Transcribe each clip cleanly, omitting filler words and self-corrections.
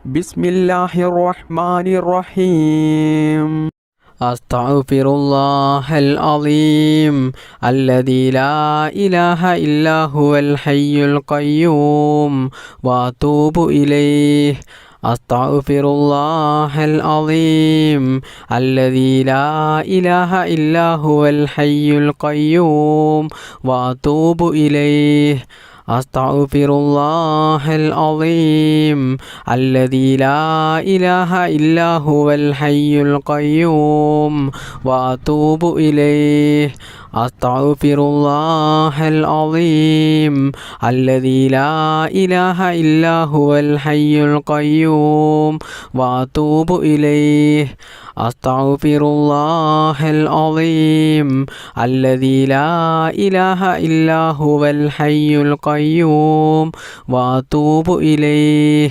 بسم الله الرحمن الرحيم. أستغفر الله العظيم الذي لا إله إلا هو الحي القيوم وأتوب إليه. أستغفر الله العظيم الذي لا إله إلا هو الحي القيوم وأتوب إليه. أستغفر الله العظيم الذي لا إله إلا هو الحي القيوم وأتوب إليه. أستغفر الله العظيم الذي لا إله إلا هو الحي القيوم وأتوب إليه. أستغفر الله العظيم الذي لا إله إلا هو الحي القيوم وأتوب إليه.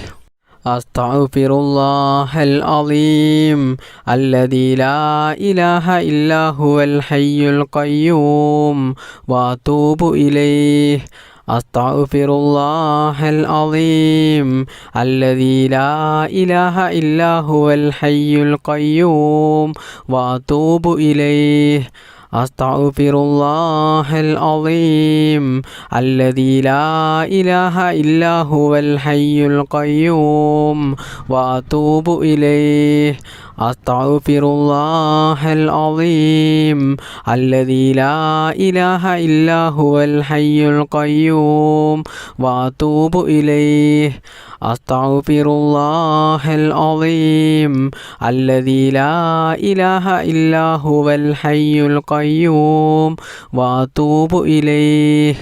أستغفر الله العظيم الذي لا إله إلا هو الحي القيوم وأتوب إليه. أستغفر الله العظيم الذي لا إله إلا هو الحي القيوم وأتوب إليه. أستغفر الله العظيم الذي لا إله إلا هو الحي القيوم وأتوب إليه. أستغفر الله العظيم الذي لا إله إلا هو الحي القيوم وأتوب إليه. أستغفر الله العظيم الذي لا إله إلا هو الحي القيوم وأتوب إليه.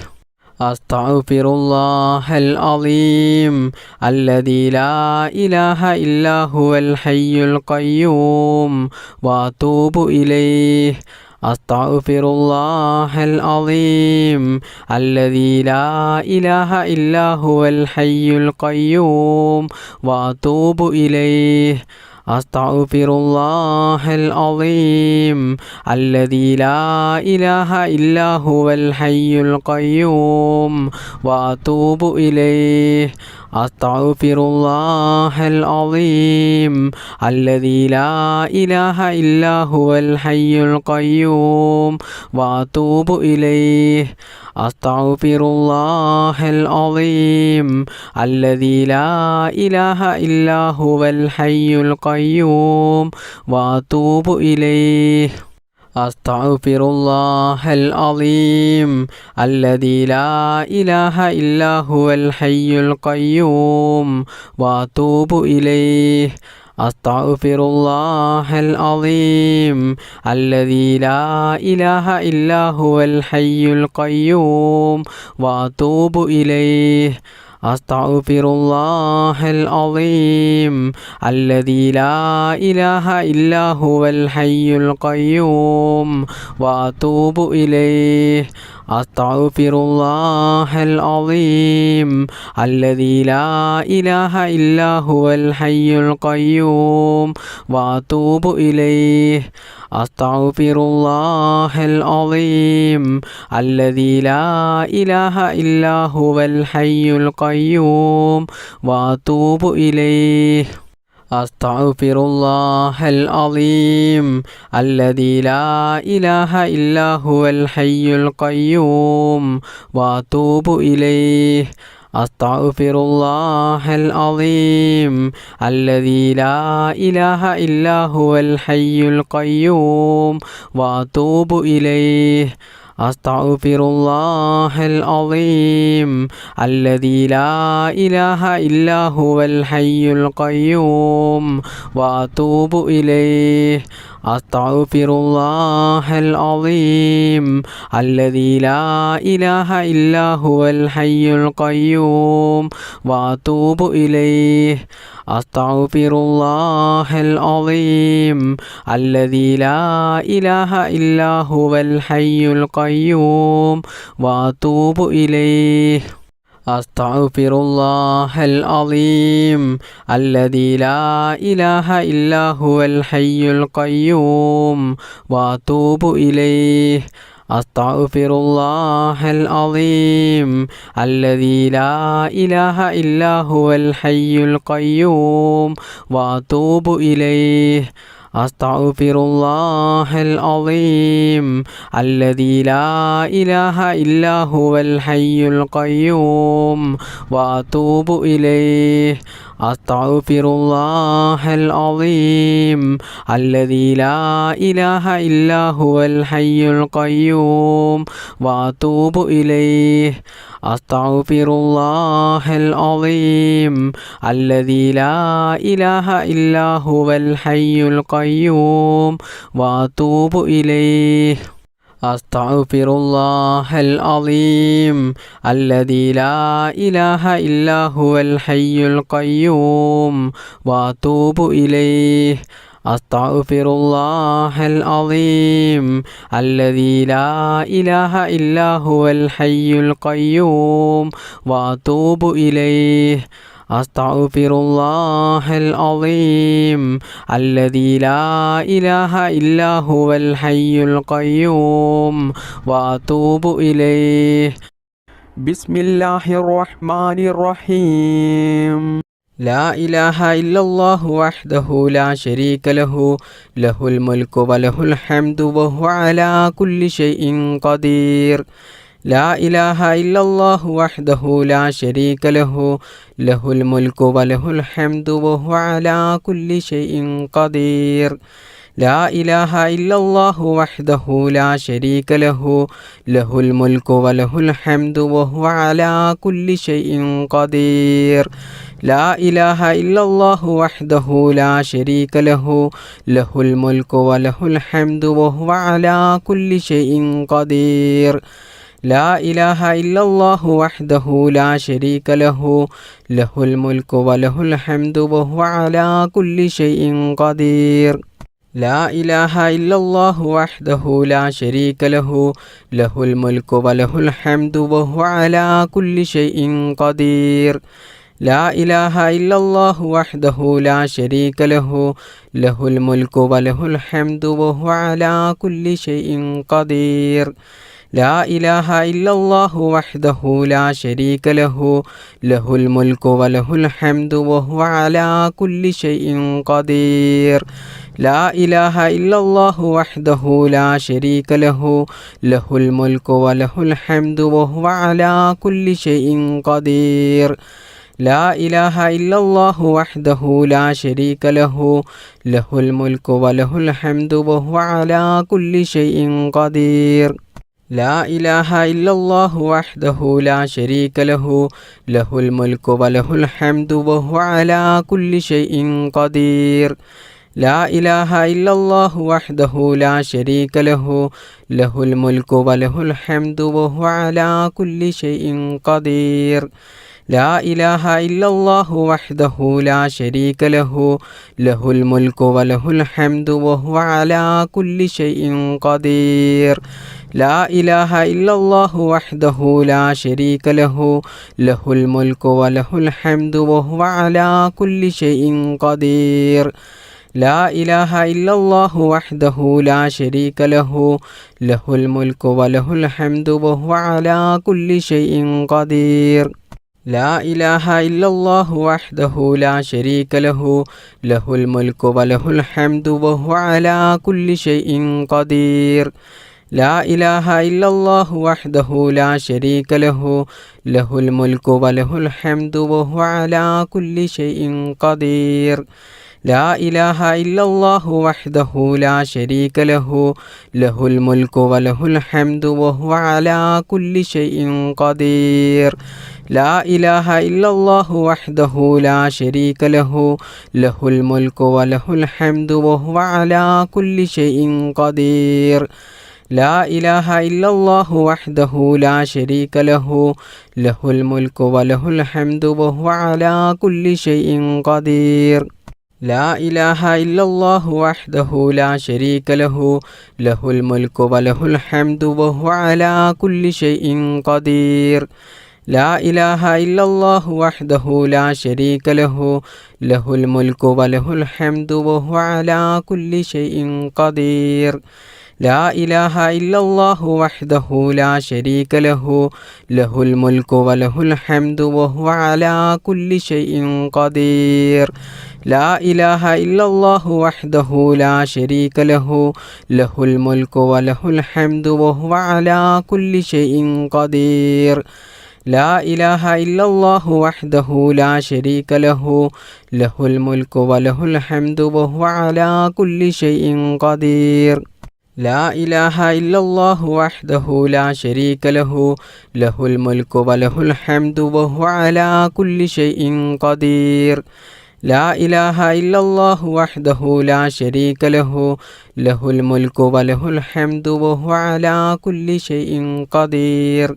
أستغفر الله العظيم الذي لا إله إلا هو الحي القيوم وأتوب إليه. أستغفر الله العظيم الذي لا إله إلا هو الحي القيوم وأتوب إليه. أستغفر الله العظيم الذي لا إله إلا هو الحي القيوم وأتوب إليه. أستغفر الله العظيم الذي لا إله إلا هو الحي القيوم وأتوب إليه. أستغفر الله العظيم الذي لا إله إلا هو الحي القيوم وأتوب إليه. أستغفر الله العظيم الذي لا إله إلا هو الحي القيوم وأتوب إليه. أستغفر الله العظيم الذي لا إله إلا هو الحي القيوم وأتوب إليه. أستغفر الله العظيم الذي لا إله إلا هو الحي القيوم وأتوب إليه. أستغفر الله العظيم الذي لا إله إلا هو الحي القيوم وأتوب إليه. أستغفر الله العظيم الذي لا إله إلا هو الحي القيوم وأتوب إليه. أستغفر الله العظيم الذي لا إله إلا هو الحي القيوم وأتوب إليه. أستغفر الله العظيم الذي لا إله إلا هو الحي القيوم وأتوب إليه. أستغفر الله العظيم الذي لا إله إلا هو الحي القيوم وأتوب إليه. أستغفر الله العظيم الذي لا إله إلا هو الحي القيوم وأتوب إليه. أستغفر الله العظيم الذي لا إله إلا هو الحي القيوم وأتوب إليه. أستغفر الله العظيم الذي لا إله إلا هو الحي القيوم وأتوب إليه. أستغفر الله العظيم الذي لا إله إلا هو الحي القيوم وأتوب إليه أستغفر الله العظيم الذي لا إله إلا هو الحي القيوم وأتوب إليه أستغفر الله العظيم الذي لا إله إلا هو الحي القيوم وأتوب إليه أستغفر الله العظيم الذي لا إله إلا هو الحي القيوم وأتوب إليه أستغفر الله العظيم الذي لا إله إلا هو الحي القيوم وأتوب إليه أستغفر الله العظيم الذي لا إله إلا هو الحي القيوم وأتوب إليه أستغفر الله العظيم الذي لا إله إلا هو الحي القيوم وأتوب إليه بسم الله الرحمن الرحيم لا إله إلا الله وحده لا شريك له له الملك وله الحمد وهو على كل شيء قدير لا إله إلا الله وحده لا شريك له له الملك وله الحمد وهو على كل شيء قدير لا إله إلا الله وحده لا شريك له له الملك وله الحمد وهو على كل شيء قدير لا إله إلا الله وحده لا شريك له له الملك وله الحمد وهو على كل شيء قدير لا إله إلا الله وحده لا شريك له له الملك وله الحمد وهو على كل شيء قدير لا إله إلا الله وحده لا شريك له له الملك وله الحمد وهو على كل شيء قدير لا إله إلا الله وحده لا شريك له له الملك وله الحمد وهو على كل شيء قدير لا إله إلا الله وحده لا شريك له له الملك وله الحمد وهو على كل شيء قدير لا إله إلا الله وحده لا شريك له له الملك وله الحمد وهو على كل شيء قدير لا إله إلا الله وحده لا شريك له له الملك وله الحمد وهو على كل شيء قدير لا إله إلا الله وحده لا شريك له له الملك وله الحمد وهو على كل شيء قدير لا إله إلا الله وحده لا شريك له له الملك وله الحمد وهو على كل شيء قدير لا إله إلا الله وحده لا شريك له له الملك وله الحمد وهو على كل شيء قدير لا إله إلا الله وحده لا شريك له له الملك وله الحمد وهو على كل شيء قدير لا إله إلا الله وحده لا شريك له له الملك وله الحمد وهو على كل شيء قدير لا إله إلا الله وحده لا شريك له له الملك وله الحمد وهو على كل شيء قدير لا إله إلا الله وحده لا شريك له له الملك وله الحمد وهو على كل شيء قدير لا إله إلا الله وحده لا شريك له له الملك وله الحمد وهو على كل شيء قدير لا إله إلا الله وحده لا شريك له له الملك وله الحمد وهو على كل شيء قدير لا إله إلا الله وحده لا شريك له له الملك وله الحمد وهو على كل شيء قدير لا إله إلا الله وحده لا شريك له له الملك وله الحمد وهو على كل شيء قدير لا إله إلا الله وحده لا شريك له له الملك وله الحمد وهو على كل شيء قدير لا إله إلا الله وحده لا شريك له له الملك وله الحمد وهو على كل شيء قدير لا إله إلا الله وحده لا شريك له له الملك وله الحمد وهو على كل شيء قدير لا إله إلا الله وحده لا شريك له له الملك وله الحمد وهو على كل شيء قدير لا إله إلا الله وحده لا شريك له له الملك وله الحمد وهو على كل شيء قدير لا إله إلا الله وحده لا شريك له له الملك وله الحمد وهو على كل شيء قدير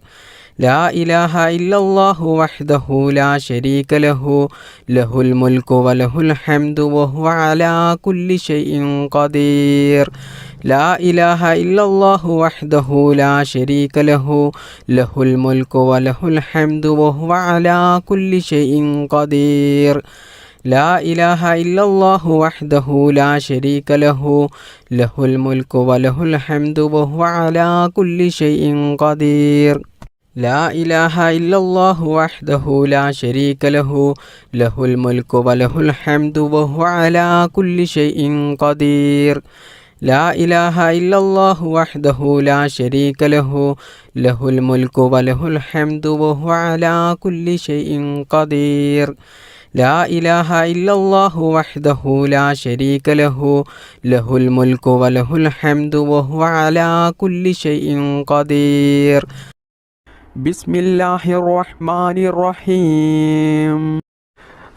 لا إله إلا الله وحده لا شريك له له الملك وله الحمد وهو على كل شيء قدير لا إله إلا الله وحده لا شريك له له الملك وله الحمد وهو على كل شيء قدير لا إله إلا الله وحده لا شريك له له الملك وله الحمد وهو على كل شيء قدير لا إله إلا الله وحده لا شريك له له الملك وله الحمد وهو على كل شيء قدير لا إله إلا الله وحده لا شريك له له الملك وله الحمد وهو على كل شيء قدير لا إله إلا الله وحده لا شريك له له الملك وله الحمد وهو على كل شيء قدير بسم الله الرحمن الرحيم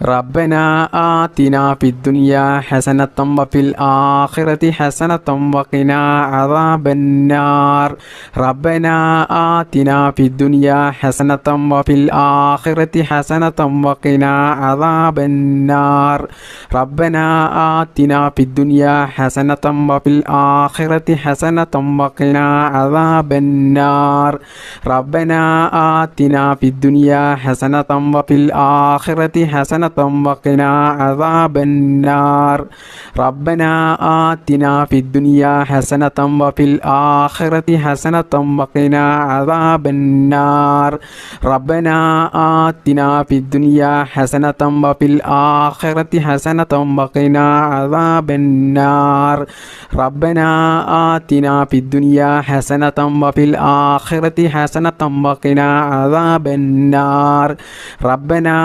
ربنا آتنا في الدنيا حسنة وفي الآخرة حسنة وقنا عذاب النار ربنا آتنا في الدنيا حسنة وفي الآخرة حسنة وقنا عذاب النار ربنا آتنا في الدنيا حسنة وفي الآخرة حسنة وقنا عذاب النار ربنا آتنا في الدنيا حسنة وفي الآخرة حسنة وقنا عذاب النار ربنا آتنا في الدنيا حسنة وفي الآخرة حسنة وقنا عذاب النار ربنا آتنا في الدنيا حسنة وفي الآخرة حسنة وقنا عذاب النار ربنا آتنا في الدنيا حسنة وفي الآخرة حسنة وقنا عذاب النار ربنا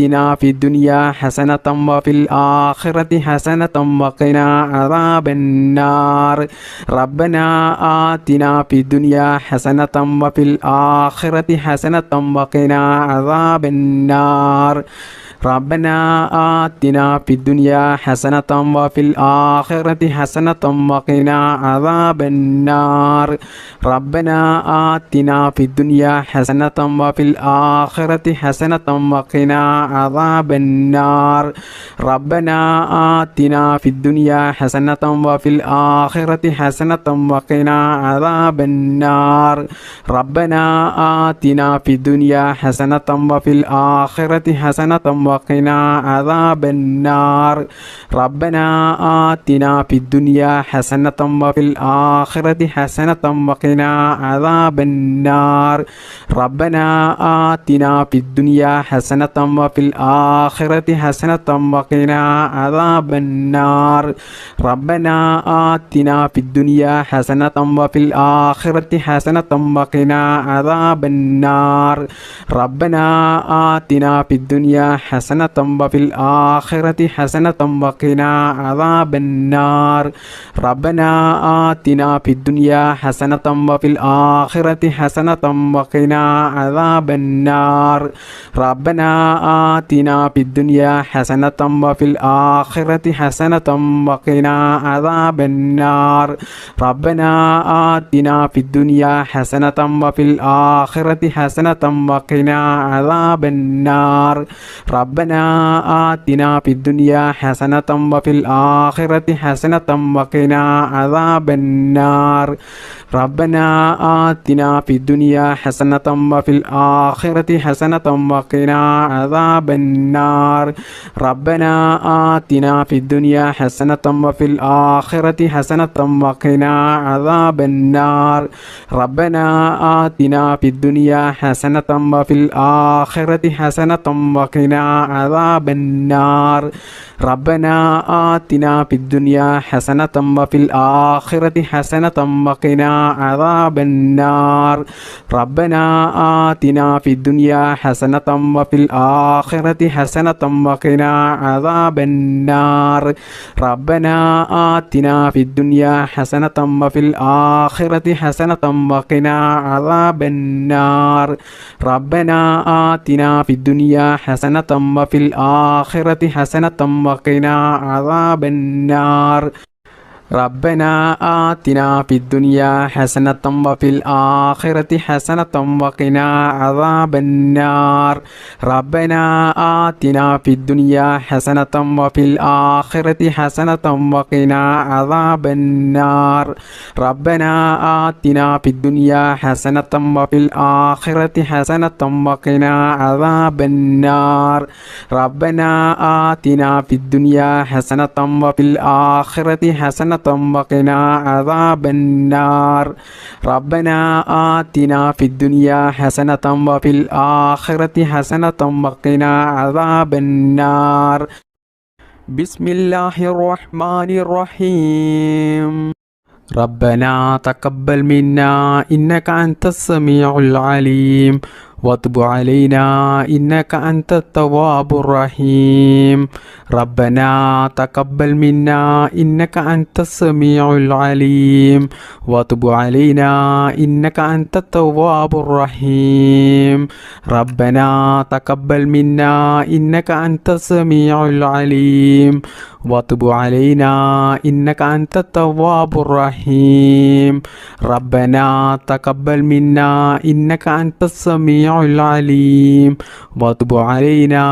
آتنا في الدنيا حسنة وفي الآخرة حسنة وقنا عذاب النار ربنا آتنا في الدنيا حسنة وفي الآخرة حسنة وقنا عذاب النار ربنا آتنا في الدنيا حسنة وفي الآخرة حسنة وقنا عذاب النار ربنا آتنا في الدنيا حسنة وفي الآخرة حسنة وقنا عذاب النار ربنا آتنا في الدنيا حسنة وفي الآخرة حسنة وقنا عذاب النار ربنا آتنا في الدنيا حسنة وفي الآخرة حسنة وقنا عذاب النار ربنا آتنا في الدنيا حسنة وفي الآخرة حسنة وقنا عذاب النار ربنا آتنا في الدنيا حسنة وفي الآخرة حسنة وقنا عذاب النار ربنا آتنا في الدنيا حسنة وفي الآخرة حسنة وقنا عذاب النار ربنا آتنا في الدنيا حسنة وفي الآخرة حسنة وقنا عذاب النار ربنا آتنا في الدنيا حسنة وفي الآخرة حسنة وقنا عذاب النار ربنا آتنا في الدنيا حسنة وفي الآخرة حسنة وقنا عذاب النار ربنا آتنا في الدنيا حسنة وفي الآخرة حسنة وقنا عذاب النار ربنا آتنا في الدنيا حسنة وفي الآخرة حسنة وقنا عذاب النار ربنا آتنا في الدنيا حسنة وفي الآخرة حسنة وقنا عذاب النار النار ربنا آتنا في الدنيا حسنة وفي الآخرة حسنة وقنا عذاب النار ربنا آتنا في الدنيا حسنة وفي الآخرة حسنة وقنا عذاب النار ربنا آتنا في الدنيا حسنة وفي الآخرة حسنة وقنا عذاب النار ربنا آتنا في الدنيا حسنة وفي الآخرة حسنة وقنا عذاب النار ربنا آتنا في الدنيا حسنة وفي الآخرة حسنة وقنا عذاب النار ربنا آتنا في الدنيا حسنة وفي الآخرة حسنة وقنا عذاب النار ربنا آتنا في الدنيا حسنة وفي الآخرة حسنة وقنا عذاب النار ربنا آتنا في الدنيا حسنة وفي الآخرة حسنة وقنا عذاب النار ربنا آتنا في الدنيا حسنة وفي الآخرة حسنة وقنا عذاب النار ربنا آتنا في الدنيا حسنة وفي الآخرة حسنة وقنا عذاب النار ربنا آتنا في الدنيا حسنة وفي الآخرة حسنة وقنا عذاب النار بسم الله الرحمن الرحيم ربنا تقبل منا إنك أنت السميع العليم وتب علينا إنك أنت التواب الرحيم ربنا تقبل منا إنك أنت السميع العليم وتب علينا إنك أنت التواب الرحيم ربنا تقبل منا إنك أنت السميع العليم وتب علينا إنك أنت التواب الرحيم ربنا تقبل منا إنك أنت السميع العليم وتب علينا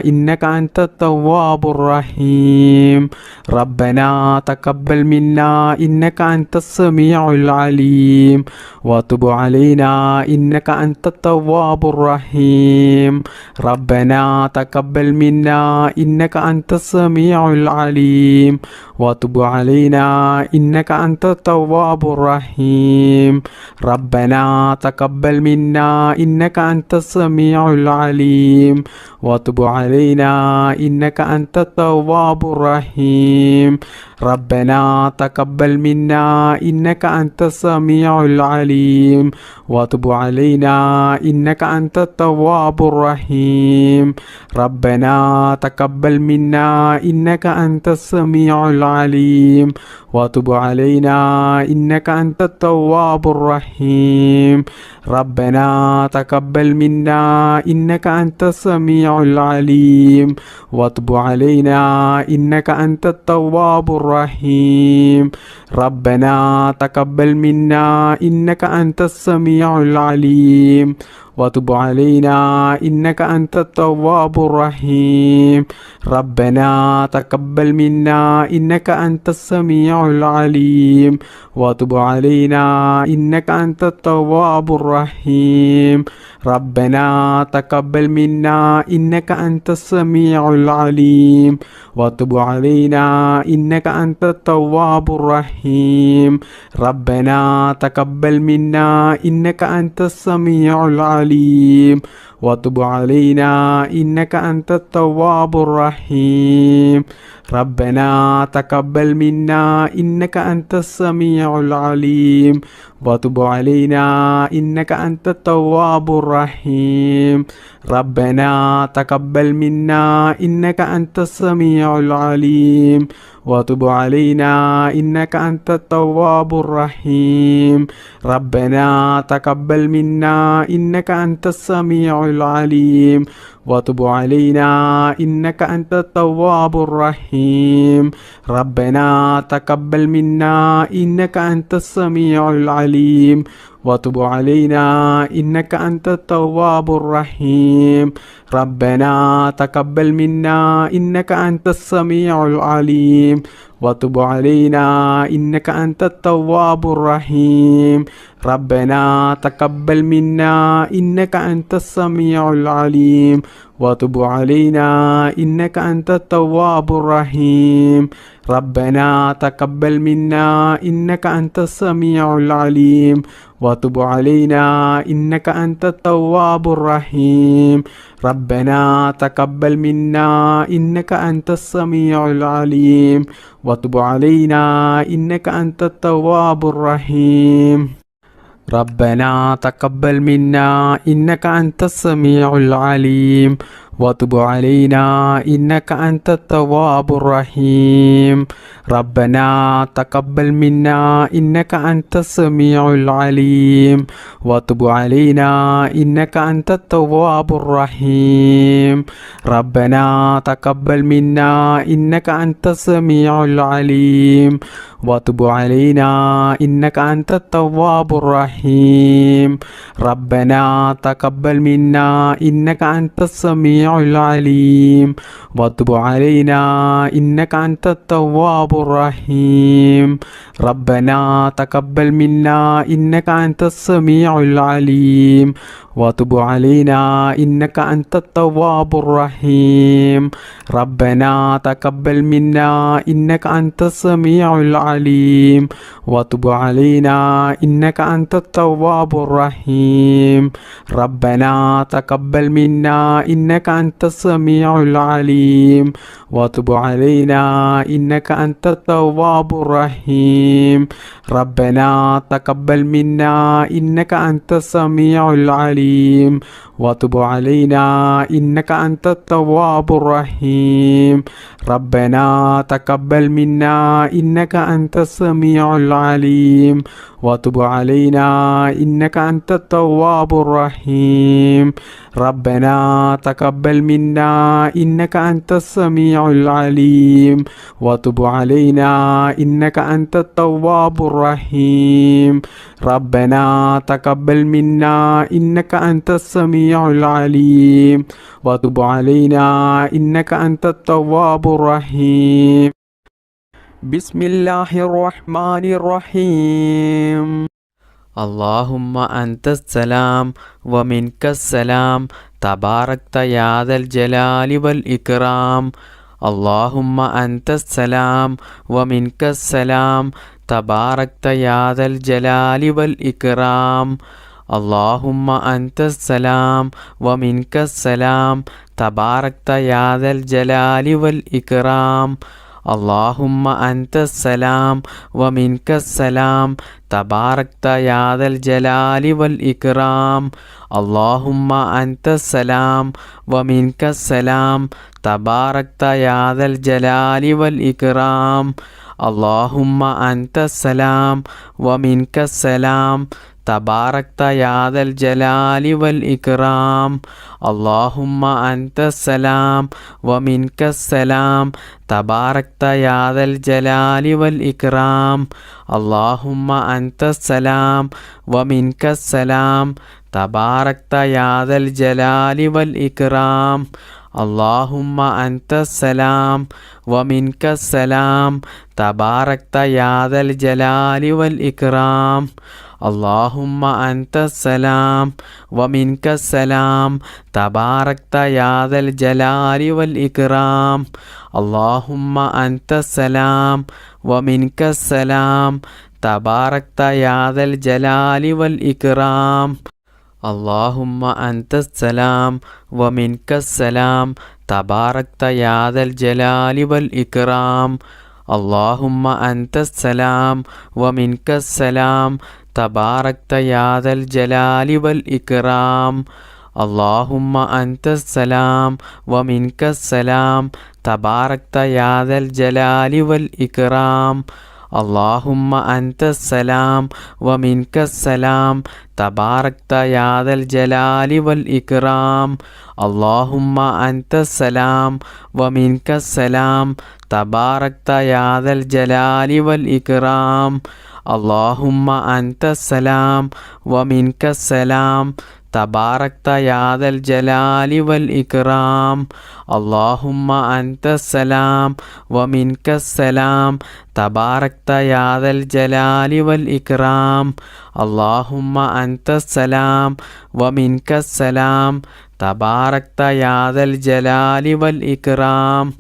إنك أنت التواب الرحيم ربنا تقبل منا إنك أنت السميع العليم وتب علينا إنك أنت التواب الرحيم ربنا تقبل منا إنك أنت السميع العليم وتب علينا إنك أنت التواب الرحيم ربنا تقبل منا إنك أنت السميع العليم وتب علينا إنك أنت التواب الرحيم ربنا تقبل منا إنك أنت السميع العليم وتب علينا إنك أنت التواب الرحيم ربنا تقبل منا إنك أنت السميع العليم وتب علينا إنك أنت التواب الرحيم ربنا تقبل منا إنك أنت السميع العليم وتب علينا إنك أنت التواب الرحيم ربنا تقبل منا إنك أنت السميع العليم وتب علينا إنك أنت التواب الرحيم ربنا تقبل منا إنك أنت السميع العليم وتب علينا إنك أنت التواب الرحيم ربنا تقبل منا إنك أنت السميع العليم وتب علينا إنك أنت التواب الرحيم ربنا تقبل منا إنك أنت السميع العليم وتب علينا إنك أنت التواب الرحيم ربنا تقبل منا إنك أنت السميع العليم وتب علينا إنك أنت التواب الرحيم ربنا تقبل منا إنك أنت السميع العليم وتب علينا إنك أنت التواب الرحيم ربنا تقبل منا إنك أنت السميع العليم وتب علينا إنك أنت التواب الرحيم ربنا تقبل منا إنك أنت السميع العليم وتب علينا إنك أنت التواب الرحيم ربنا تقبل منا إنك أنت السميع العليم وتب علينا إنك أنت التواب الرحيم ربنا تقبل منا إنك أنت السميع العليم وتب علينا إنك أنت التواب الرحيم ربنا تقبل منا إنك أنت السميع العليم وتب علينا إنك أنت التواب الرحيم ربنا تقبل منا إنك أنت السميع العليم وتب علينا إنك أنت التواب الرحيم ربنا تقبل منا إنك أنت السميع العليم وتب علينا إنك أنت التواب الرحيم ربنا تقبل منا إنك أنت السميع العليم وتب علينا إنك أنت التواب الرحيم ربنا تقبل منا إنك أنت السميع العليم وتب علينا إنك أنت التواب الرحيم ربنا تقبل منا إنك أنت السميع العليم وتب علينا إنك أنت التواب الرحيم ربنا تقبل منا إنك أنت السميع العليم وتب علينا إنك أنت التواب الرحيم ربنا تقبل منا إنك أنت السميع العليم وتب علينا إنك أنت التواب الرحيم ربنا تقبل منا إنك أنت السميع العليم وتب علينا إنك أنت التواب الرحيم ربنا تقبل منا إنك أنت السميع العليم وتب علينا إنك أنت التواب الرحيم ربنا تقبل منا إنك أنت السميع العليم وتب علينا إنك أنت التواب الرحيم ربنا تقبل منا إنك أنت السميع العليم وتب علينا إنك أنت التواب الرحيم ربنا تقبل منا إنك أنت السميع العليم وتب علينا إنك أنت التواب الرحيم بسم الله الرحمن الرحيم اللهم أنت السلام ومنك السلام تباركت يا ذا الجلال والإكرام اللهم أنت السلام ومنك السلام تباركت يا ذا الجلال والإكرام اللهم أنت السلام ومنك السلام تباركت يا ذا الجلال والإكرام اللهم أنت السلام ومنك السلام تباركت يا ذا الجلال والإكرام اللهم أنت السلام ومنك السلام تباركت يا ذا الجلال والإكرام اللهم أنت السلام ومنك السلام تباركت يا ذا الجلال والإكرام اللهم أنت السلام ومنك السلام تباركت يا ذا الجلال والإكرام اللهم أنت السلام ومنك السلام تباركت يا ذا الجلال والإكرام اللهم أنت السلام ومنك السلام تباركت يا ذا الجلال والإكرام اللهم أنت السلام ومنك السلام تباركت يا ذا الجلال والإكرام اللهم أنت السلام ومنك السلام تباركت يا ذا الجلال والإكرام اللهم أنت السلام ومنك السلام تباركت يا ذا الجلال والإكرام اللهم أنت السلام ومنك السلام تباركت يا ذا الجلال والإكرام اللهم أنت السلام ومنك السلام تباركت يا ذا الجلال والإكرام اللهم أنت السلام ومنك السلام تباركت يا ذا الجلال والإكرام اللهم أنت السلام ومنك السلام تباركت يا ذا الجلال والإكرام اللهم أنت السلام ومنك السلام تباركت يا ذا الجلال والإكرام اللهم أنت السلام ومنك السلام تباركت يا ذا الجلال والإكرام اللهم أنت السلام ومنك السلام تباركت يا ذا الجلال والإكرام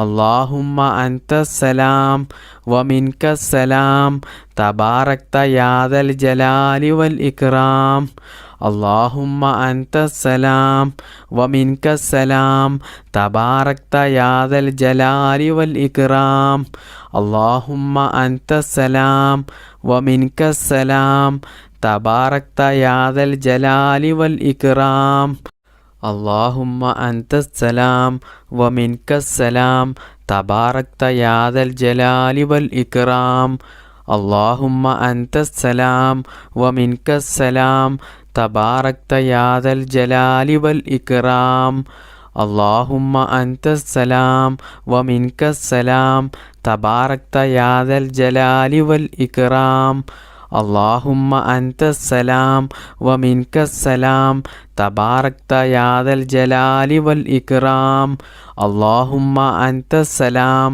اللهم أنت السلام ومنك السلام تباركت يا ذا الجلال والإكرام اللهم أنت السلام ومنك السلام تباركت يا ذا الجلال والإكرام اللهم أنت السلام ومنك السلام تباركت يا ذا الجلال والإكرام اللهم أنت السلام ومنك السلام تباركت يا ذا الجلال والإكرام اللهم أنت السلام ومنك السلام تباركت يا ذا الجلال والإكرام اللهم أنت السلام ومنك السلام تباركت يا ذا الجلال والإكرام اللهم أنت السلام ومنك السلام تباركت يا ذا الجلال والإكرام اللهم أنت السلام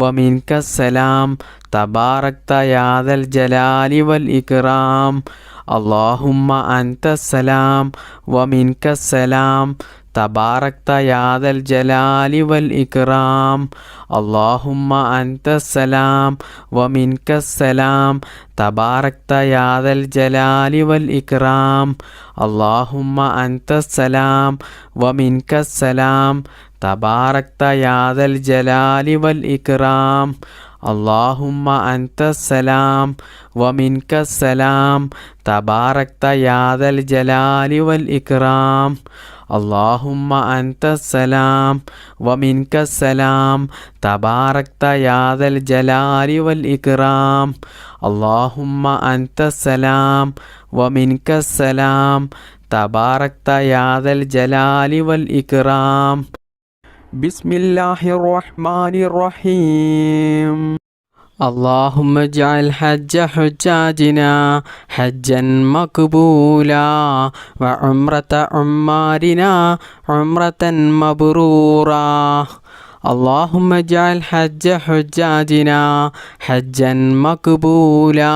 ومنك السلام تباركت يا ذا الجلال والإكرام اللهم أنت السلام ومنك السلام تباركت يا ذا الجلال والإكرام اللهم أنت السلام ومنك السلام تباركت يا ذا الجلال والإكرام اللهم أنت السلام ومنك السلام تباركت يا ذا الجلال والإكرام اللهم أنت السلام ومنك السلام تباركت يا ذا الجلال والإكرام اللهم أنت السلام ومنك السلام تباركت يا ذا الجلال والإكرام اللهم أنت السلام ومنك السلام تباركت يا ذا الجلال والإكرام بسم الله الرحمن الرحيم اللهم اجعل حج حجاجنا حجا مقبولا وعمرة عمارنا عمرة مبرورا اللهم اجعل حج حجاجنا حجا مقبولا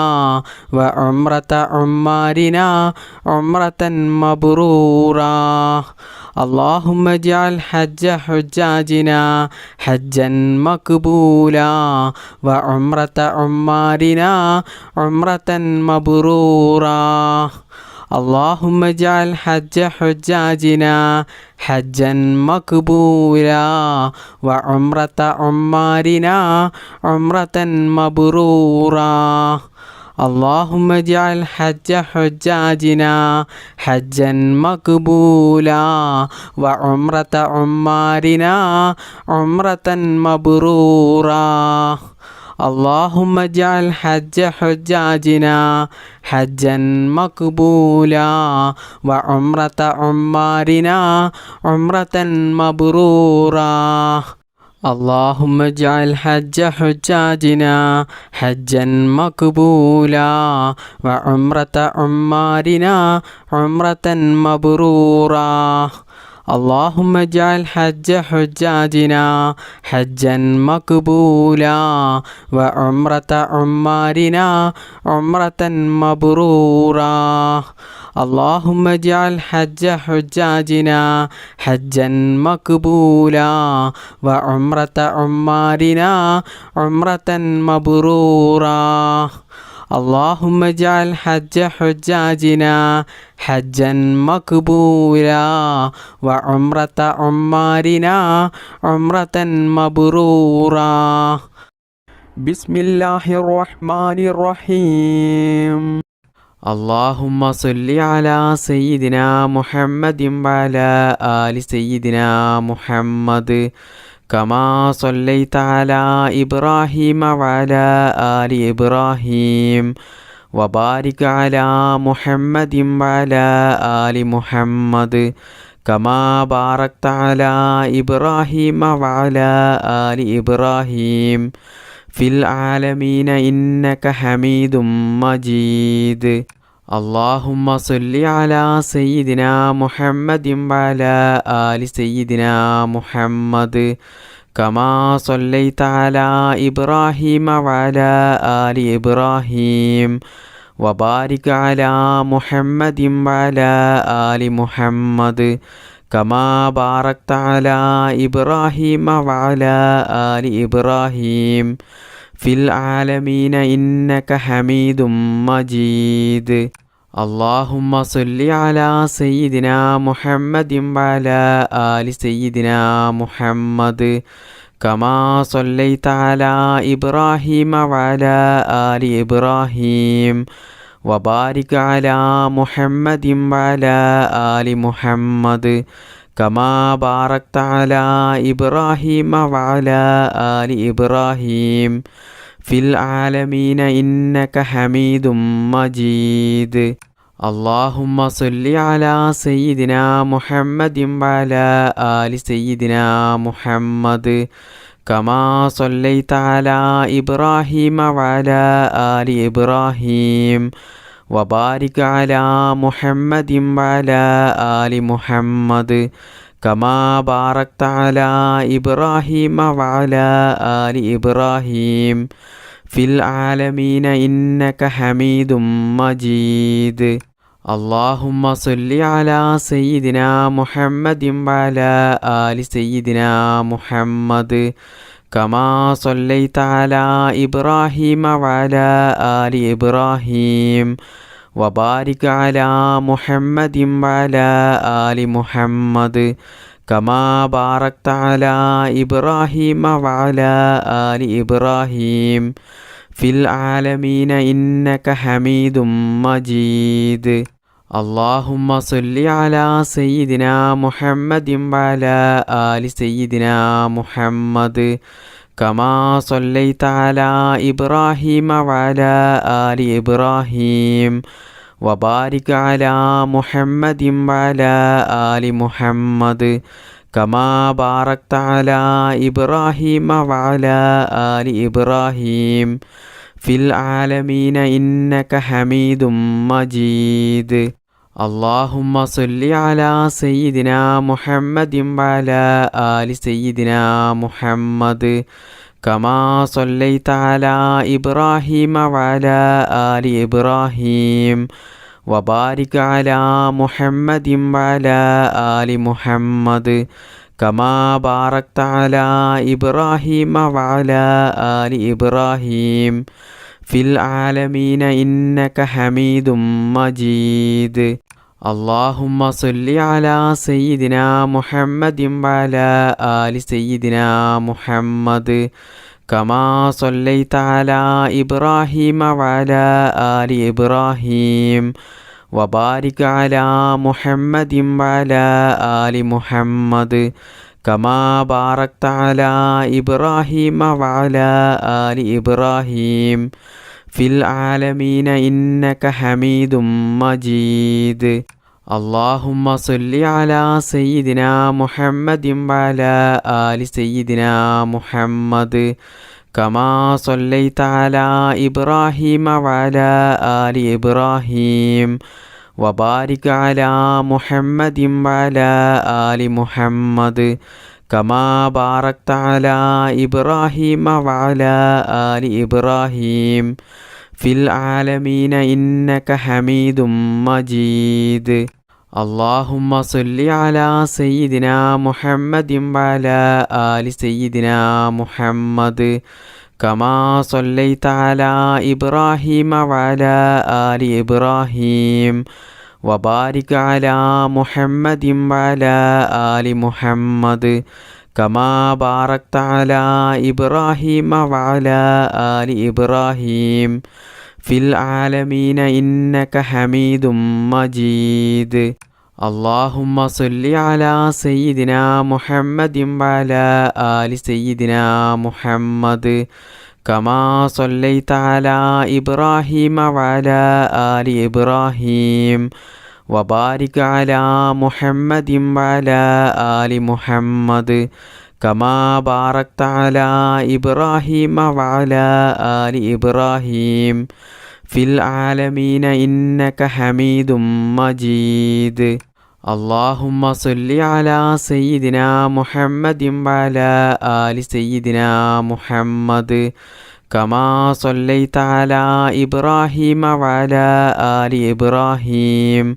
وعمرة عمارنا عمرة مبرورا اللهم اجعل حج حجاجنا حجا مقبولا وعمرة عمارنا عمرة مبرورا اللهم اجعل حج حجاجنا حجا مقبولا وعمرة عمارنا عمرة مبرورا اللهم اجعل حج حجاجنا حجا مقبولا وعمرة عمارنا عمرة مبرورا اللهم اجعل حج حجاجنا حجا مقبولا وعمرة عمارنا عمرة مبرورا اللهم اجعل حج حجاجنا حجا مقبولا وعمرة عمارنا عمرة مبرورا اللهم اجعل حج حجاجنا حجا مقبولا وعمرة عمارنا عمرة مبرورا اللهم اجعل حج حجاجنا حجا مقبولا وعمرة عمارنا عمرة مبرورا اللهم اجعل حج حجاجنا حجا مقبولا وعمرة عمارنا عمرة مبرورا بسم الله الرحمن الرحيم اللهم صل على سيدنا محمد وعلى آل سيدنا محمد كما صليت على إبراهيم وعلى آل إبراهيم وبارك على محمد وعلى آل محمد كما باركت على إبراهيم وعلى آل إبراهيم في العالمين إنك حميد مجيد اللهم صل على سيدنا محمد وعلى آل سيدنا محمد كما صليت على إبراهيم وعلى آل إبراهيم وبارك على محمد وعلى آل محمد كما باركت على إبراهيم وعلى آل إبراهيم في العالمين إنك حميد مجيد اللهم صل على سيدنا محمد وعلى آل سيدنا محمد كما صليت على إبراهيم وعلى آل إبراهيم وبارك على محمد وعلى آل محمد كما باركت على إبراهيم وعلى آل إبراهيم في العالمين إنك حميد مجيد اللهم صل على سيدنا محمد وعلى آل سيدنا محمد كما صليت على إبراهيم وعلى آل إبراهيم وبارك على محمد وعلى آل محمد كما باركت على إبراهيم وعلى آل إبراهيم في العالمين إنك حميد مجيد اللهم صل على سيدنا محمد وعلى آل سيدنا محمد كما صليت على إبراهيم وعلى آل إبراهيم وبارك على محمد وعلى آل محمد كما باركت على إبراهيم وعلى آل إبراهيم في العالمين إنك حميد مجيد اللهم صل على سيدنا محمد وعلى آل سيدنا محمد كما صليت على إبراهيم وعلى آل إبراهيم وبارك على محمد وعلى آل محمد كما باركت على إبراهيم وعلى آل إبراهيم في العالمين إنك حميد مجيد اللهم صل على سيدنا محمد وعلى آل سيدنا محمد كما صليت على إبراهيم وعلى آل إبراهيم وبارك على محمد وعلى آل محمد كما باركت على إبراهيم وعلى آل إبراهيم في العالمين إنك حميد مجيد اللهم صل على سيدنا محمد وعلى آل سيدنا محمد كما صليت على إبراهيم وعلى آل إبراهيم وبارك على محمد وعلى آل محمد كما باركت على إبراهيم وعلى آل إبراهيم في العالمين إنك حميد مجيد اللهم صل على سيدنا محمد وعلى آل سيدنا محمد كما صليت على إبراهيم وعلى آل إبراهيم وبارك على محمد وعلى آل محمد كما باركت على إبراهيم وعلى آل إبراهيم في العالمين إنك حميد مجيد اللهم صل على سيدنا محمد وعلى آل سيدنا محمد كما صليت على إبراهيم وعلى آل إبراهيم وبارك على محمد وعلى آل محمد كما باركت على إبراهيم وعلى آل إبراهيم في العالمين إنك حميد مجيد اللهم صل على سيدنا محمد وعلى آل سيدنا محمد كما صليت على إبراهيم وعلى آل إبراهيم وبارك على محمد وعلى آل محمد كما باركت على إبراهيم وعلى آل إبراهيم في العالمين إنك حميد مجيد اللهم صل على سيدنا محمد وعلى آل سيدنا محمد كما صليت على إبراهيم وعلى آل إبراهيم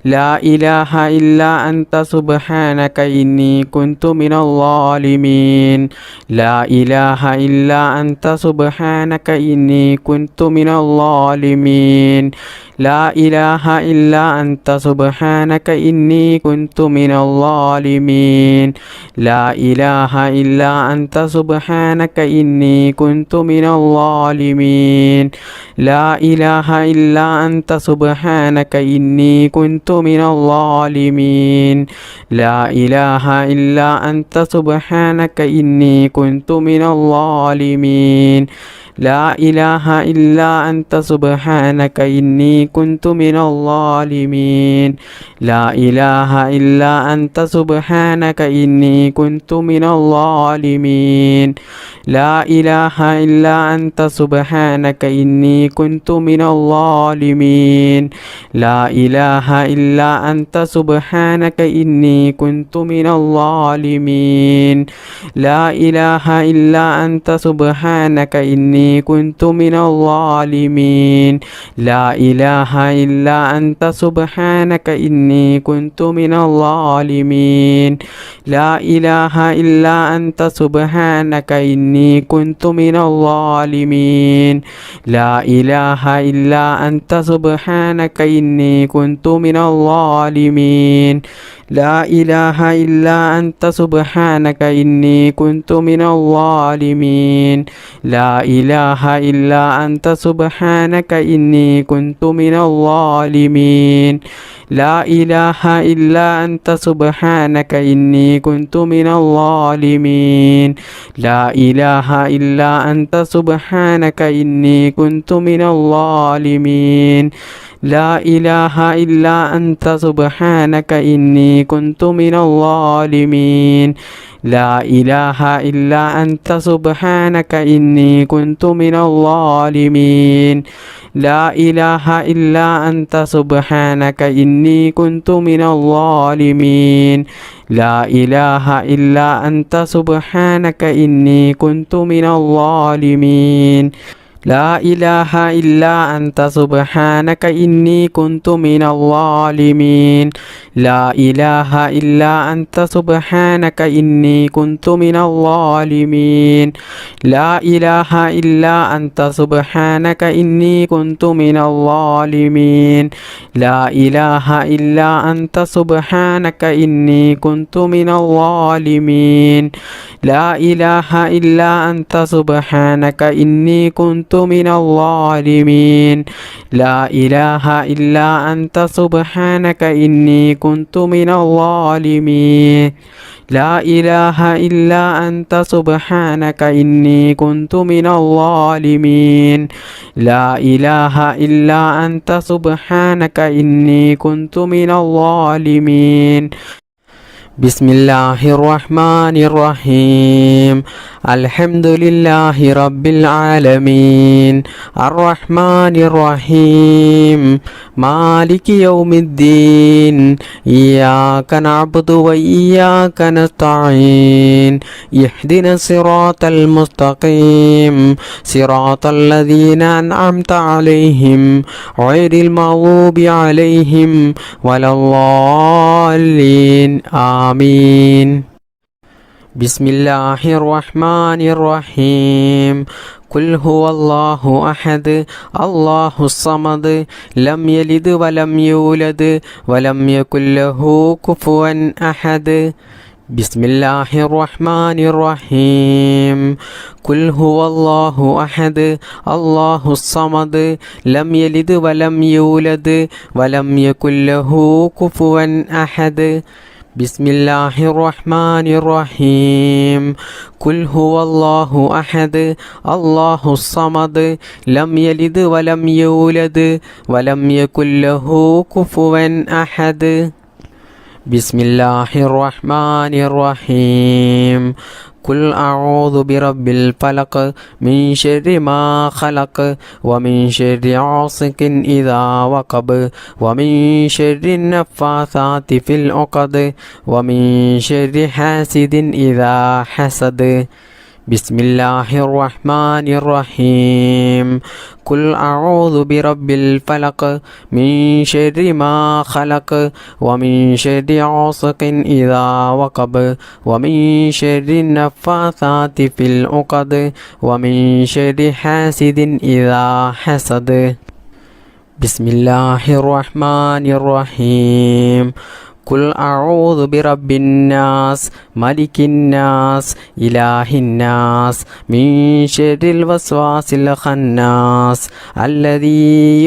لا إله إلا أنت سبحانك إني كنت من الظالمين لا إله إلا أنت سبحانك إني كنت من الظالمين لا إله إلا أنت سبحانك إني كنت من الظالمين لا إله إلا أنت سبحانك إني كنت من الظالمين لا إله إلا أنت سبحانك إني كنت من الظالمين لا إله إلا أنت سبحانك إني كنت من الظالمين لا إله إلا أنت سبحانك إني كنت من الظالمين لا إله إلا أنت سبحانك إني كنت من الظالمين لا إله إلا أنت سبحانك إني كنت من الظالمين لا إله إلا أنت سبحانك إني كنت من الظالمين لا إله إلا أنت سبحانك إني كنت من الظالمين لا إله إلا أنت سبحانك إني كنت من الظالمين لا إله إلا أنت سبحانك إني كنت من الظالمين لا إله إلا أنت سبحانك إني كنت من الظالمين لا إله إلا أنت سبحانك إني كنت من الظالمين لا إله إلا أنت سبحانك إني كنت من الظالمين لا إله إلا أنت سبحانك إني كنت من الظالمين لا إله إلا أنت سبحانك إني كنت من الظالمين لا إله إلا أنت سبحانك إني كنت من الظالمين لا إله إلا أنت سبحانك إني كنت من الظالمين لا إله إلا أنت سبحانك إني كنت من الظالمين لا إله إلا أنت سبحانك إني كنت من الظالمين لا إله إلا أنت سبحانك إني كنت من الظالمين لا إله إلا أنت سبحانك إني كنت من الظالمين لا إله إلا أنت سبحانك إني كنت من الظالمين لا إله إلا أنت سبحانك إني كنت من الظالمين لا إله إلا أنت سبحانك إني كنت من الظالمين لا إله إلا أنت سبحانك إني كنت من الظالمين لا إله إلا أنت سبحانك إني كنت من الظالمين لا إله إلا أنت سبحانك إني كنت من الظالمين بسم الله الرحمن الرحيم الحمد لله رب العالمين الرحمن الرحيم مالك يوم الدين إياك نعبد وإياك نستعين اهدنا الصراط المستقيم صراط الذين أنعمت عليهم غير المغضوب عليهم ولا الضالين آمين بسم الله الرحمن الرحيم قل هو الله أحد الله الصمد لم يلد ولم يولد ولم يكن له كفوا أحد بسم الله الرحمن الرحيم قل هو الله أحد الله الصمد لم يلد ولم يولد ولم يكن له كفوا أحد بسم الله الرحمن الرحيم قل هو الله أحد الله الصمد لم يلد ولم يولد ولم يكن له كفوا أحد بسم الله الرحمن الرحيم قل أعوذ برب الفلق من شر ما خلق ومن شر غاسق إذا وقب ومن شر النفاثات في العقد ومن شر حاسد إذا حسد ബിസ്മില്ലാഹിർ റഹ്മാനിർ റഹീം. ഖുൽ അഊദു ബിറബ്ബിൽ ഫലഖ് മിൻ ശർരി മാ ഖലഖ് വമിൻ ശർരി ഗാസിഖിൻ ഇദാ വഖബ് വമിൻ ശർരി നഫ്ഫാസാതി ഫിൽ ഉഖദ് വമിൻ ശർരി ഹാസിദിൻ ഇദാ ഹസദ്. ബിസ്മില്ലാഹിർ റഹ്മാനിർ റഹീം. ഖുൽ അഊദു ബിറബ്ബിന്നാസ് മലിക്കിന്നാസ് ഇലാഹിന്നാസ് മിൻ ശർരിൽ വസ്വാസിൽ ഖന്നാസ് അല്ലദീ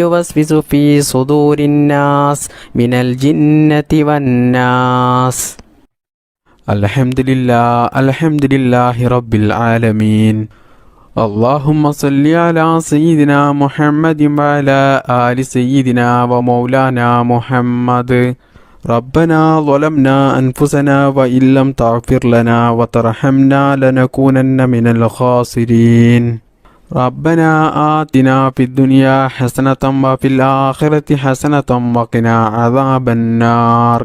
യുവസ്വിസു ഫീ സുദൂരിന്നാസ് മിനൽ ജിന്നതി വന്നാസ്. അൽഹംദുലില്ലാഹി റബ്ബിൽ ആലമീൻ. اللهم صل على سيدنا محمد وعلى آل سيدنا ومولانا محمد. ربنا ظلمنا أنفسنا وإن لم تغفر لنا وترحمنا لنكونن من الخاسرين. ربنا آتنا في الدنيا حسنة وفي الآخرة حسنة وقنا عذاب النار.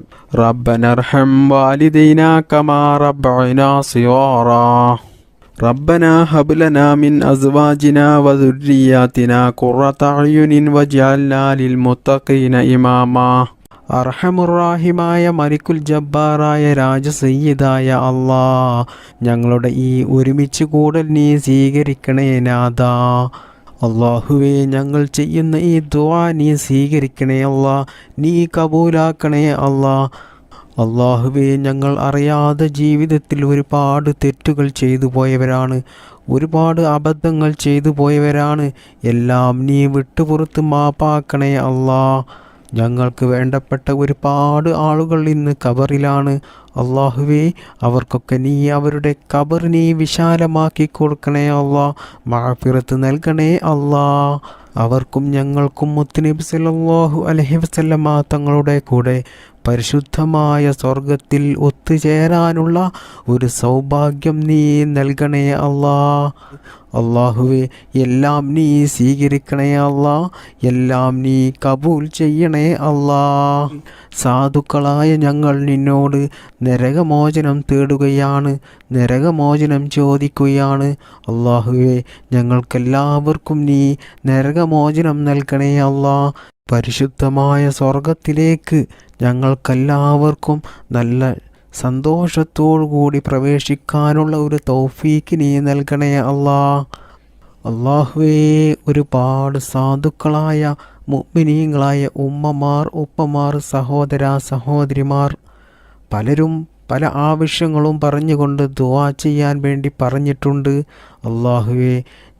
ربنا ارحم والدينا كما ربعنا صغارا. ربنا هب لنا من أزواجنا وذرياتنا قرة أعين واجعلنا للمتقين إماما. അർഹമുറാഹിമായ മലിക്കുൽ ജബ്ബാറായ രാജസയ്യിദായ അല്ലാ, ഞങ്ങളുടെ ഈ ഒരുമിച്ച് കൂടൽ നീ സ്വീകരിക്കണേ നാഥാ. അള്ളാഹുവേ, ഞങ്ങൾ ചെയ്യുന്ന ഈ ദുആ നീ സ്വീകരിക്കണേ അല്ലാ, നീ കബൂലാക്കണേ അല്ലാ. അള്ളാഹുവേ, ഞങ്ങൾ അറിയാതെ ജീവിതത്തിൽ ഒരുപാട് തെറ്റുകൾ ചെയ്തു പോയവരാണ്, ഒരുപാട് അബദ്ധങ്ങൾ ചെയ്തു പോയവരാണ്. എല്ലാം നീ വിട്ടുപുറത്ത് മാപ്പാക്കണേ അല്ലാ. ഞങ്ങൾക്ക് വേണ്ടപ്പെട്ട ഒരുപാട് ആളുകൾ ഇന്ന് ഖബറിലാണ്. അള്ളാഹുവേ, അവർക്കൊക്കെ നീ അവരുടെ ഖബർ നീ വിശാലമാക്കി കൊടുക്കണേ അല്ലാ. മഗ്ഫിറത്ത് നൽകണേ അല്ലാ. അവർക്കും ഞങ്ങൾക്കും മുത്തുനബി സല്ലല്ലാഹു അലൈഹി വസല്ലമ തങ്ങളുടെ കൂടെ പരിശുദ്ധമായ സ്വർഗത്തിൽ ഒത്തുചേരാനുള്ള ഒരു സൗഭാഗ്യം നീ നൽകണേ അല്ലാ. അള്ളാഹുവേ, എല്ലാം നീ സ്വീകരിക്കണേ അല്ലാ, എല്ലാം നീ കബൂൽ ചെയ്യണേ അല്ലാ. സാധുക്കളായ ഞങ്ങൾ നിന്നോട് നരകമോചനം തേടുകയാണ്, നരകമോചനം ചോദിക്കുകയാണ്. അള്ളാഹുവേ, ഞങ്ങൾക്കെല്ലാവർക്കും നീ നരകമോചനം നൽകണേ അല്ലാ. പരിശുദ്ധമായ സ്വർഗത്തിലേക്ക് ഞങ്ങൾക്കെല്ലാവർക്കും നല്ല സന്തോഷത്തോടുകൂടി പ്രവേശിക്കാനുള്ള ഒരു തൗഫീക്ക് നീ നൽകണേ അല്ലാ. അള്ളാഹുവേ, ഒരുപാട് സാധുക്കളായ മുഅ്മിനീങ്ങളായ ഉമ്മമാർ, ഉപ്പമാർ, സഹോദര സഹോദരിമാർ പലരും പല ആവശ്യങ്ങളും പറഞ്ഞുകൊണ്ട് ദുആ ചെയ്യാൻ വേണ്ടി പറഞ്ഞിട്ടുണ്ട്. അള്ളാഹുവേ,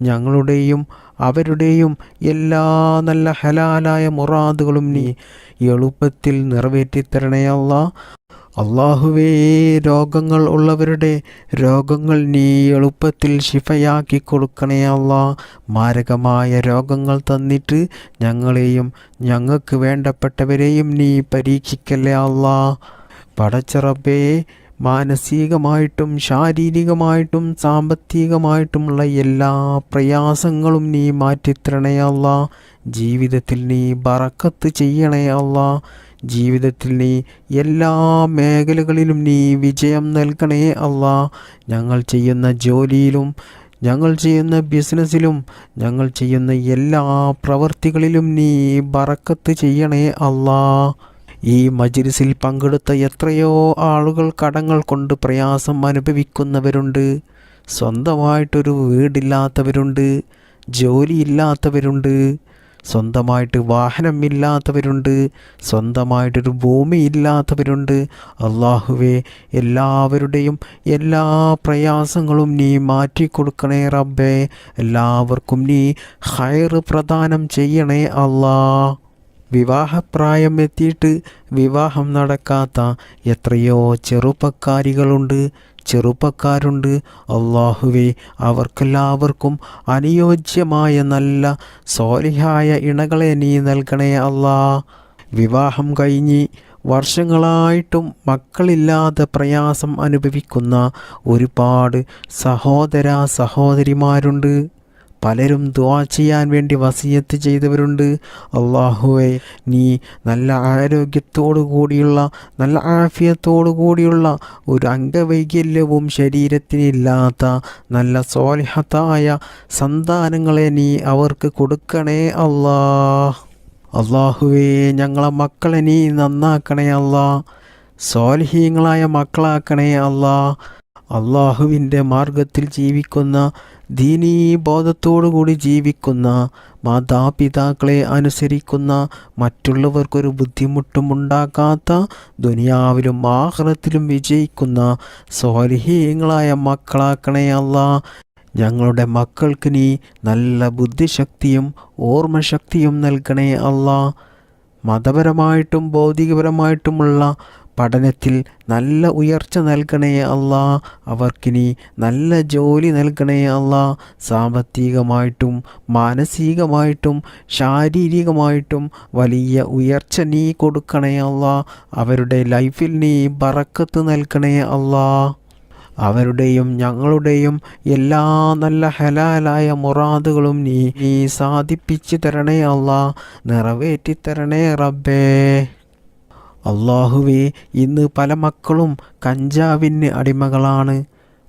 ഞങ്ങളുടെയും അവരുടെയും എല്ലാ നല്ല ഹലാലായ മുറാദുകളും നീ എളുപ്പത്തിൽ നിറവേറ്റിത്തരണേ അല്ലാ. അള്ളാഹുവേ, രോഗങ്ങൾ ഉള്ളവരുടെ രോഗങ്ങൾ നീ എളുപ്പത്തിൽ ശിഫയാക്കി കൊടുക്കണേ അല്ലാ. മാരകമായ രോഗങ്ങൾ തന്നിട്ട് ഞങ്ങളെയും ഞങ്ങൾക്ക് വേണ്ടപ്പെട്ടവരെയും നീ പരീക്ഷിക്കല്ലേ അല്ലാ. പടച്ച റബ്ബേ, മാനസികമായിട്ടും ശാരീരികമായിട്ടും സാമ്പത്തികമായിട്ടുമുള്ള എല്ലാ പ്രയാസങ്ങളും നീ മാറ്റിത്തരണേ അല്ലാ. ജീവിതത്തിൽ നീ ബറക്കത്ത് ചെയ്യണേ അല്ലാ. ജീവിതത്തിൽ നീ എല്ലാ മേഖലകളിലും നീ വിജയം നൽകണേ അല്ലാ. ഞങ്ങൾ ചെയ്യുന്ന ജോലിയിലും ഞങ്ങൾ ചെയ്യുന്ന ബിസിനസ്സിലും ഞങ്ങൾ ചെയ്യുന്ന എല്ലാ പ്രവൃത്തികളിലും നീ ബറക്കത്ത് ചെയ്യണേ അല്ലാ. ഈ മജ്‌ലിസിൽ പങ്കെടുത്ത എത്രയോ ആളുകൾ കടങ്ങൾ കൊണ്ട് പ്രയാസം അനുഭവിക്കുന്നവരുണ്ട്. സ്വന്തമായിട്ടൊരു വീടില്ലാത്തവരുണ്ട്, ജോലിയില്ലാത്തവരുണ്ട്, സ്വന്തമായിട്ട് വാഹനമില്ലാത്തവരുണ്ട്, സ്വന്തമായിട്ടൊരു ഭൂമി ഇല്ലാത്തവരുണ്ട്. അള്ളാഹുവേ, എല്ലാവരുടെയും എല്ലാ പ്രയാസങ്ങളും നീ മാറ്റിക്കൊടുക്കണേ റബ്ബേ. എല്ലാവർക്കും നീ ഖൈർ പ്രദാനം ചെയ്യണേ അല്ലാ. വിവാഹപ്രായം എത്തിയിട്ട് വിവാഹം നടക്കാത്ത എത്രയോ ചെറുപ്പക്കാരുണ്ട്. അള്ളാഹുവേ, അവർക്കെല്ലാവർക്കും അനുയോജ്യമായ നല്ല സ്വാലിഹായ ഇണകളെ നീ നൽകണേ അല്ലാ. വിവാഹം കഴിഞ്ഞ് വർഷങ്ങളായിട്ടും മക്കളില്ലാതെ പ്രയാസം അനുഭവിക്കുന്ന ഒരുപാട് സഹോദര സഹോദരിമാരുണ്ട്. പലരും ദുആ ചെയ്യാൻ വേണ്ടി വസിയത്ത് ചെയ്തവരുണ്ട്. അല്ലാഹുവേ, നീ നല്ല ആരോഗ്യത്തോടു കൂടിയുള്ള നല്ല ആഫിയത്തോടു കൂടിയുള്ള ഒരു അംഗവൈകല്യവും ശരീരത്തിനില്ലാത്ത നല്ല സ്വാലിഹത്തായ സന്താനങ്ങളെ നീ അവർക്ക് കൊടുക്കണേ അല്ലാ. അല്ലാഹുവേ, ഞങ്ങളെ മക്കളെ നീ നന്നാക്കണേ അല്ലാ. സ്വാലിഹീങ്ങളായ മക്കളാക്കണേ അല്ലാ. അള്ളാഹുവിൻ്റെ മാർഗത്തിൽ ജീവിക്കുന്ന ദീനീ ബോധത്തോടുകൂടി ജീവിക്കുന്ന മാതാപിതാക്കളെ അനുസരിക്കുന്ന മറ്റുള്ളവർക്കൊരു ബുദ്ധിമുട്ടും ഉണ്ടാക്കാത്ത ദുനിയാവിലും ആഖിറത്തിലും വിജയിക്കുന്ന സ്വാലിഹീങ്ങളായ മക്കളാക്കണേ അല്ലാ. ഞങ്ങളുടെ മക്കൾക്ക് നീ നല്ല ബുദ്ധിശക്തിയും ഓർമ്മശക്തിയും നൽകണേ അല്ലാ. മതപരമായിട്ടും ഭൗതികപരമായിട്ടുമുള്ള പഠനത്തിൽ നല്ല ഉയർച്ച നൽകണേ അല്ലാ. അവർക്കിനി നല്ല ജോലി നൽകണേ അല്ലാ. സാമ്പത്തികമായിട്ടും മാനസികമായിട്ടും ശാരീരികമായിട്ടും വലിയ ഉയർച്ച നീ കൊടുക്കണേ അല്ലാ. അവരുടെ ലൈഫിൽ നീ ബറക്കത്ത് നൽകണേ അല്ലാ. അവരുടെയും ഞങ്ങളുടെയും എല്ലാ നല്ല ഹലാലായ മുറാദുകളും നീ സാധിപ്പിച്ചു തരണേ അല്ലാ. നിറവേറ്റി തരണേ റബ്ബേ. അല്ലാഹുവേ, ഇന്ന് പല മക്കളും കഞ്ചാവിന് അടിമകളാണ്,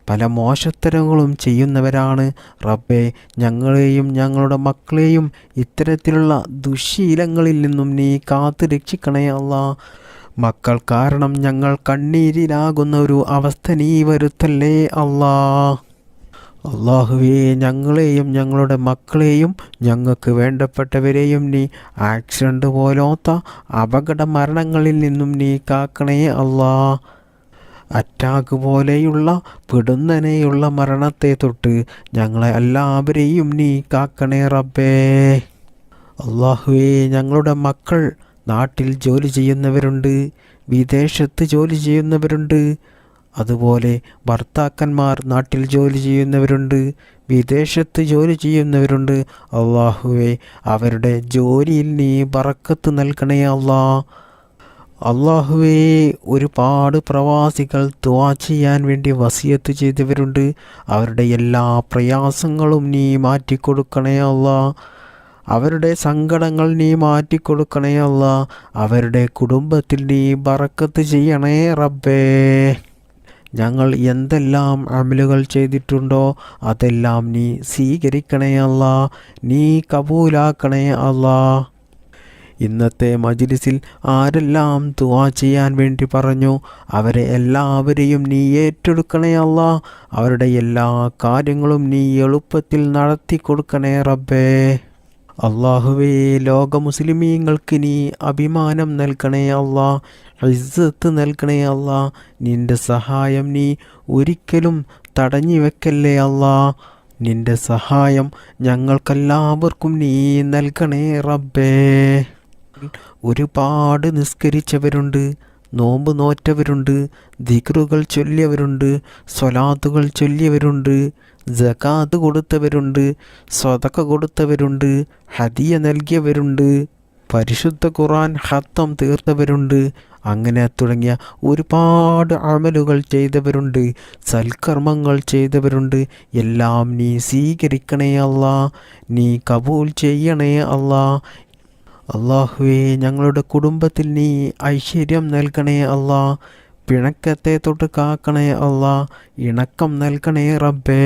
പല മോശത്തരങ്ങളും ചെയ്യുന്നവരാണ്. റബ്ബേ, ഞങ്ങളെയും ഞങ്ങളുടെ മക്കളെയും ഇത്തരത്തിലുള്ള ദുശ്ശീലങ്ങളിൽ നിന്നും നീ കാത്തു രക്ഷിക്കണേ അല്ലാ. മക്കൾ കാരണം ഞങ്ങൾ കണ്ണീരിലാകുന്ന ഒരു അവസ്ഥ നീ വരുത്തല്ലേ അല്ലാ. അല്ലാഹുവേ, ഞങ്ങളെയും ഞങ്ങളുടെ മക്കളെയും ഞങ്ങൾക്ക് വേണ്ടപ്പെട്ടവരെയും നീ ആക്സിഡൻ്റ് പോലത്തെ അപകട മരണങ്ങളിൽ നിന്നും നീ കാക്കണേ അല്ലാ. അറ്റാക്ക് പോലെയുള്ള പിടുന്നനെയുള്ള മരണത്തെ തൊട്ട് ഞങ്ങളെ എല്ലാവരെയും നീ കാക്കണേ റബ്ബേ. അല്ലാഹുവേ, ഞങ്ങളുടെ മക്കൾ നാട്ടിൽ ജോലി ചെയ്യുന്നവരുണ്ട്, വിദേശത്ത് ജോലി ചെയ്യുന്നവരുണ്ട്. അതുപോലെ ഭർത്താക്കന്മാർ നാട്ടിൽ ജോലി ചെയ്യുന്നവരുണ്ട്, വിദേശത്ത് ജോലി ചെയ്യുന്നവരുണ്ട്. അല്ലാഹുവേ, അവരുടെ ജോലിയിൽ നീ ബറക്കത്ത് നൽകണേ അല്ലാ. അല്ലാഹുവേ, ഒരുപാട് പ്രവാസികൾ ദുആ ചെയ്യാൻ വേണ്ടി വസിയത്ത് ചെയ്തവരുണ്ട്. അവരുടെ എല്ലാ പ്രയാസങ്ങളും നീ മാറ്റിക്കൊടുക്കണേ അല്ലാ. അവരുടെ സങ്കടങ്ങൾ നീ മാറ്റിക്കൊടുക്കണേ അല്ലാ. അവരുടെ കുടുംബത്തിൽ നീ ബറക്കത്ത് ചെയ്യണേ റബ്ബേ. ഞങ്ങൾ എന്തെല്ലാം അമലുകൾ ചെയ്തിട്ടുണ്ടോ അതെല്ലാം നീ സ്വീകരിക്കണേ അല്ലാ. നീ കബൂലാക്കണേ അല്ലാ. ഇന്നത്തെ മജ്ലിസിൽ ആരെല്ലാം ദുആ ചെയ്യാൻ വേണ്ടി പറഞ്ഞു അവരെ എല്ലാവരെയും നീ ഏറ്റെടുക്കണേ അല്ലാ. അവരുടെ എല്ലാ കാര്യങ്ങളും നീ എളുപ്പത്തിൽ നടത്തി കൊടുക്കണേ റബ്ബേ. അല്ലാഹുവേ, ലോക മുസ്ലിമീങ്ങൾക്ക് നീ അഭിമാനം നൽകണേ അല്ലാ, ഇസ്സത്ത് നൽകണേ അല്ലാ. നിന്റെ സഹായം നീ ഒരിക്കലും തടഞ്ഞു വെക്കല്ലേ അല്ലാ. നിന്റെ സഹായം ഞങ്ങൾക്കെല്ലാവർക്കും നീ നൽകണേ റബ്ബേ. ഒരുപാട് നിസ്കരിച്ചവരുണ്ട്, നോമ്പ് നോറ്റവരുണ്ട്, ദിക്റുകൾ ചൊല്ലിയവരുണ്ട്, സ്വലാത്തുകൾ ചൊല്ലിയവരുണ്ട്, സകാത്ത് കൊടുത്തവരുണ്ട്, സ്വതക്ക കൊടുത്തവരുണ്ട്, ഹദിയ നൽകിയവരുണ്ട്, പരിശുദ്ധ ഖുർആൻ ഖത്തം തീർത്തവരുണ്ട്. അങ്ങനെ തുടങ്ങിയ ഒരുപാട് അമലുകൾ ചെയ്തവരുണ്ട്, സൽക്കർമ്മങ്ങൾ ചെയ്തവരുണ്ട്. എല്ലാം നീ സ്വീകരിക്കണേ അല്ലാ, നീ കബൂൽ ചെയ്യണേ അല്ലാ. അല്ലാഹുവേ, ഞങ്ങളുടെ കുടുംബത്തിൽ നീ ഐശ്വര്യം നൽകണേ അല്ലാ. പിണക്കത്തെ തൊട്ട് കാക്കണേ അല്ലാ. ഇണക്കം നൽകണേ റബ്ബേ.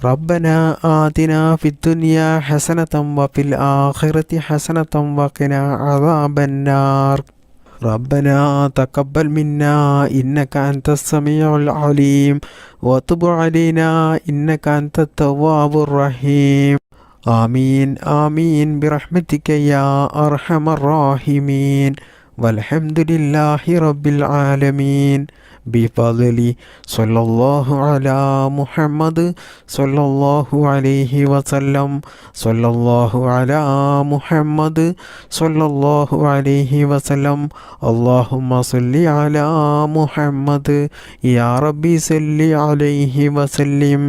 റബ്ബനാ ആതിനാ ഫിദ്ദുനിയാ ഹസനതം വഫിൽ ആഖിറതി ഹസനതം വഖിനാ അദാബന്നാർ. റബ്ബനാ തഖബ്ബൽ മിന്നാ ഇന്നക അൻതസ് സമീഉൽ അലീം വതുബ് അലൈനാ ഇന്നക അൻതത് തവ്വാബുർ റഹീം. ആമീൻ ആമീൻ ബിറഹ്മതിക യാ അർഹമർ റഹീമീൻ. വൽഹംദുലില്ലാഹി റബ്ബിൽ ആലമീൻ. ബിഫദ്ലി സ്വല്ലല്ലാഹു അലാ മുഹമ്മദ് സ്വല്ലല്ലാഹു അലൈഹി വസല്ലം. സ്വല്ലല്ലാഹു അലാ മുഹമ്മദ് സ്വല്ലല്ലാഹു അലൈഹി വസല്ലം. അല്ലാഹുമ്മ സ്വല്ലി അലാ മുഹമ്മദ് യാ റബ്ബി സ്വല്ലി അലൈഹി വസല്ലിം.